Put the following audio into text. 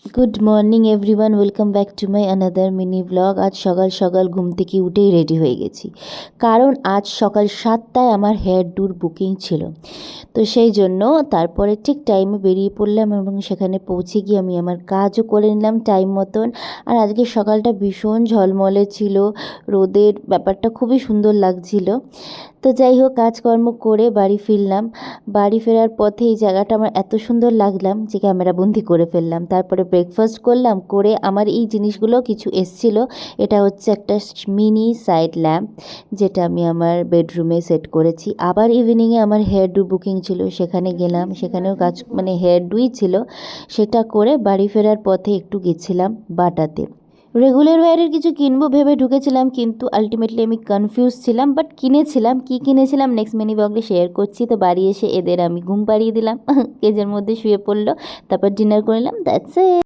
Good morning everyone, welcome back to my another mini blog. আজ সকাল সকাল ঘুম থেকে উঠেই রেডি হয়ে গেছি, কারণ আজ সকাল 7টায় আমার হেয়ার ডুর বুকিং ছিল। তো সেই জন্য তারপরে ঠিক টাইমে বেরিয়ে পড়লাম এবং সেখানে পৌঁছে গিয়ে আমি আমার কাজও করে নিলাম টাইম মতন। আর আজকে সকালটা ভীষণ ঝলমলে ছিল, রোদের ব্যাপারটা খুবই সুন্দর লাগছিল। তো যাই হোক, কাজকর্ম করে বাড়ি ফিরলাম। বাড়ি ফেরার পথে এই জায়গাটা আমার এত সুন্দর লাগলাম যে ক্যামেরাবন্দি করে ফেললাম। তারপরে ব্রেকফাস্ট করলাম, করে আমার এই জিনিসগুলো কিছু এসছিল। এটা হচ্ছে একটা মিনি সাইড ল্যাম্প, যেটা আমি আমার বেডরুমে সেট করেছি। আবার ইভিনিংয়ে আমার হেয়ার ডু বুকিং ছিল, সেখানে গেলাম, সেখানেও কাজ হেয়ার ডুই ছিল। সেটা করে বাড়ি ফেরার পথে একটু গেছিলাম বাটাতে। রেগুলার ওয়্যারের কিছু কিনবো ভেবে ঢুকেছিলাম, কিন্তু আলটিমেটলি আমি কনফিউজ ছিলাম, বাট কিনেছিলাম। কি কিনেছিলাম নেক্সট মিনি ব্লগে শেয়ার করছি। তো বাড়ি এসে এদের আমি ঘুম পাড়িয়ে দিলাম, কেজের মধ্যে শুয়ে পড়লো। তারপর ডিনার করে নিলাম, দ্যাটস ইট।